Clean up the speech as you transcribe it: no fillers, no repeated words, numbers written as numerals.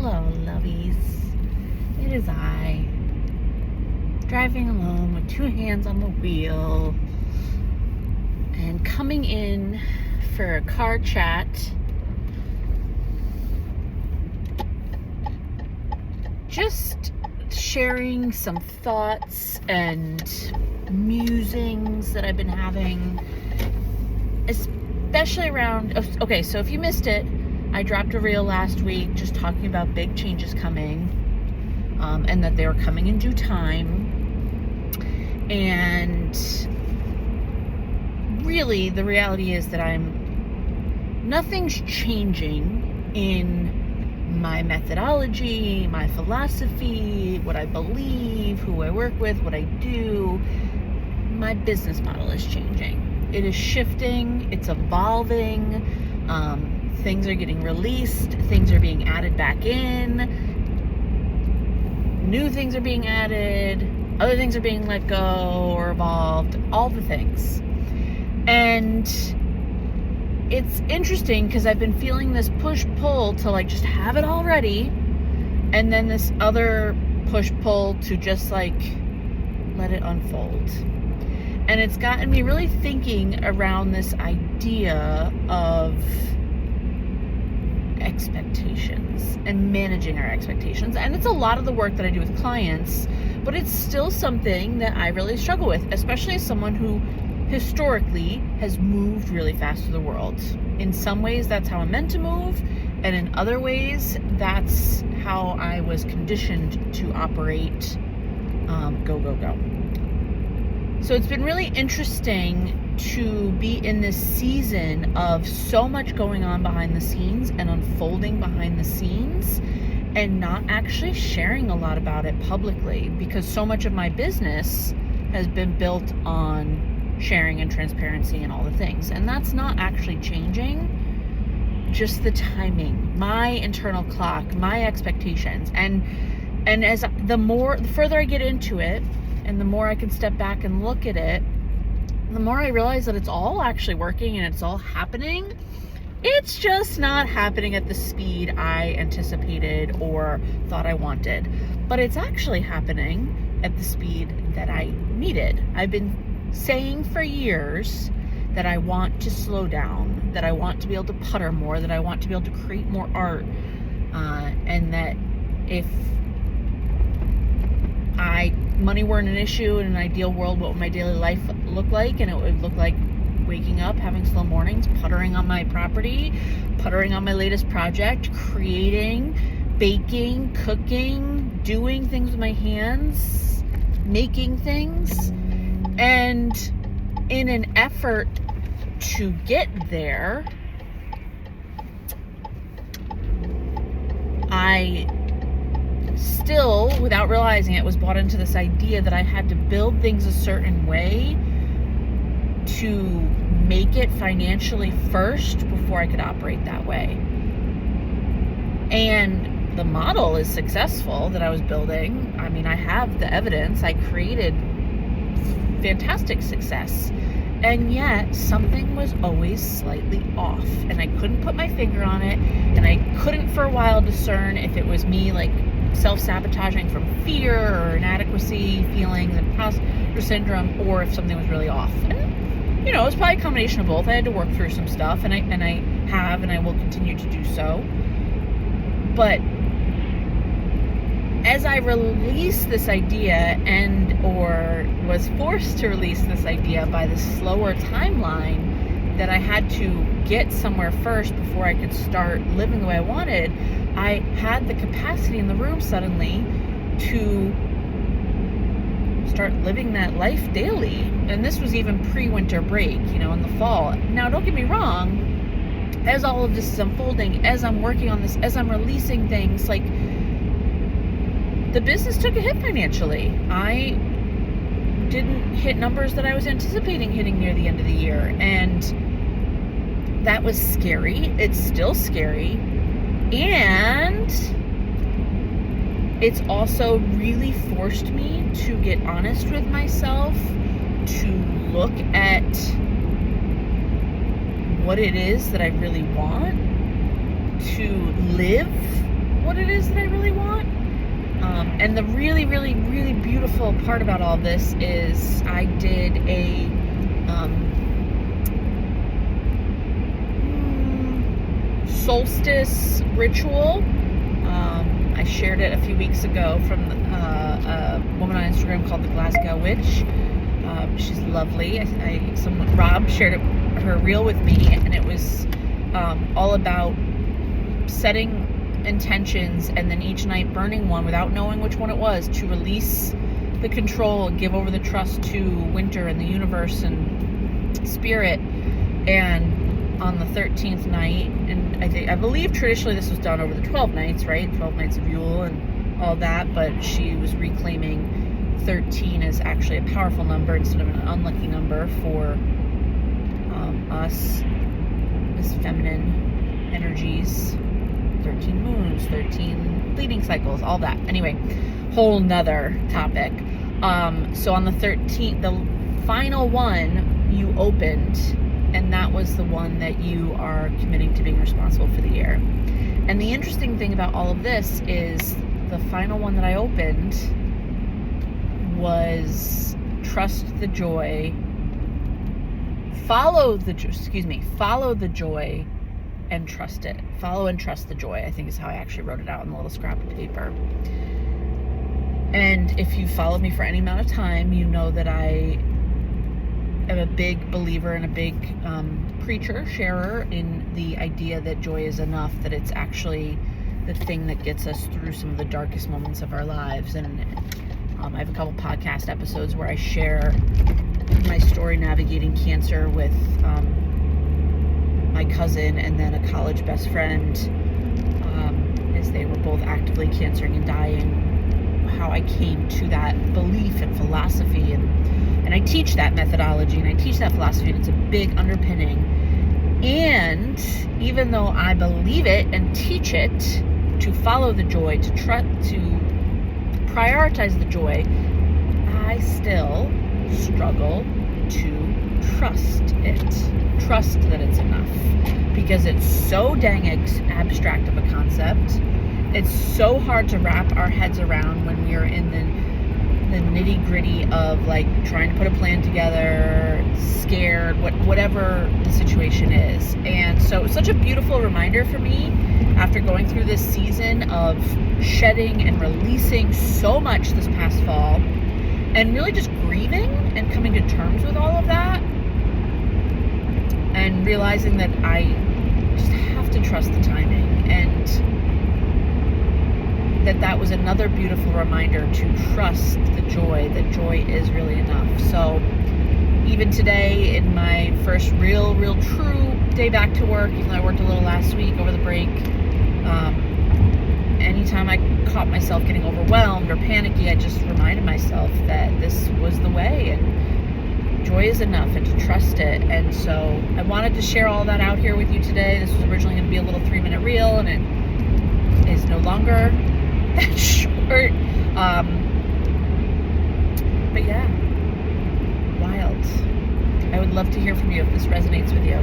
Hello, lovies. It is I, driving along with two hands on the wheel and coming in for a car chat. Just sharing some thoughts and musings that I've been having, especially around, okay, so if you missed it, I dropped a reel last week just talking about big changes coming, and that they were coming in due time. And really, the reality is that nothing's changing in my methodology, my philosophy, what I believe, who I work with, what I do. My business model is changing. It is shifting. It's evolving. Things are getting released. Things are being added back in. New things are being added. Other things are being let go or evolved. All the things. And it's interesting because I've been feeling this push-pull to just have it all ready. And then this other push-pull to just let it unfold. And it's gotten me really thinking around this idea of expectations and managing our expectations. And it's a lot of the work that I do with clients, but it's still something that I really struggle with, especially as someone who historically has moved really fast through the world. In some ways, that's how I'm meant to move, and in other ways, that's how I was conditioned to operate. Go, go, go. So it's been really interesting to be in this season of so much going on behind the scenes and unfolding behind the scenes, and not actually sharing a lot about it publicly, because so much of my business has been built on sharing and transparency and all the things. And that's not actually changing, just the timing, my internal clock, my expectations. And as the further I get into it, and the more I can step back and look at it, the more I realize that it's all actually working and it's all happening. It's just not happening at the speed I anticipated or thought I wanted. But it's actually happening at the speed that I needed. I've been saying for years that I want to slow down, that I want to be able to putter more, that I want to be able to create more art, and that if money weren't an issue in an ideal world, what would my daily life look like? And it would look like waking up, having slow mornings, puttering on my property, puttering on my latest project, creating, baking, cooking, doing things with my hands, making things. And in an effort to get there, I still, without realizing it, was bought into this idea that I had to build things a certain way to make it financially first before I could operate that way. And the model is successful that I was building. I mean, I have the evidence. I created fantastic success. And yet something was always slightly off, and I couldn't put my finger on it, and I couldn't for a while discern if it was me self-sabotaging from fear or inadequacy feelings, imposter syndrome, or if something was really off. And it was probably a combination of both. I had to work through some stuff, and I have, and I will continue to do so. But as I released this idea or was forced to release this idea by the slower timeline that I had to get somewhere first before I could start living the way I wanted, I had the capacity in the room suddenly to start living that life daily. And this was even pre-winter break, in the fall. Now, don't get me wrong, as all of this is unfolding, as I'm working on this, as I'm releasing things, the business took a hit financially. I didn't hit numbers that I was anticipating hitting near the end of the year. And that was scary. It's still scary. And it's also really forced me to get honest with myself, to look at what it is that I really want, to live what it is that I really want. And the really, really, really beautiful part about all this is I did a solstice ritual. I shared it a few weeks ago from a woman on Instagram called the Glasgow Witch. She's lovely. Rob shared her reel with me, and it was all about setting intentions and then each night burning one without knowing which one it was, to release the control and give over the trust to winter and the universe and spirit. And on the 13th night, and I believe traditionally this was done over the 12 nights, right? 12 nights of Yule and all that, but she was reclaiming 13 as actually a powerful number instead of an unlucky number for us as feminine energies. 13 moons, 13 bleeding cycles, all that. Anyway, whole nother topic. So on the 13th, the final one you opened, and that was the one that you are committing to being responsible for the year. And the interesting thing about all of this is the final one that I opened was trust the joy, follow the joy and trust it. Follow and trust the joy, I think is how I actually wrote it out on the little scrap of paper. And if you've followed me for any amount of time, you know that I am a big believer and a big preacher, sharer in the idea that joy is enough, that it's actually the thing that gets us through some of the darkest moments of our lives. And I have a couple podcast episodes where I share my story navigating cancer with my cousin and then a college best friend, as they were both actively cancering and dying, how I came to that belief and philosophy, and I teach that methodology and I teach that philosophy, and it's a big underpinning. And even though I believe it and teach it, to follow the joy, to prioritize the joy, I still struggle to trust that it's enough, because it's so dang abstract of a concept. It's so hard to wrap our heads around when we are in the nitty-gritty of like trying to put a plan together, scared, whatever the situation is. And so it's such a beautiful reminder for me after going through this season of shedding and releasing so much this past fall, and really just grieving and coming to terms with all of that, and realizing that I just have to trust the timing, and that was another beautiful reminder to trust the joy, that joy is really enough. So even today, in my first real true day back to work, even though I worked a little last week over the break, anytime I caught myself getting overwhelmed or panicky, I just reminded myself that this was the way, and joy is enough, and to trust it. And so I wanted to share all that out here with you today. This was originally going to be a little 3-minute reel, and it is no longer that short. But yeah, wild. I would love to hear from you if this resonates with you.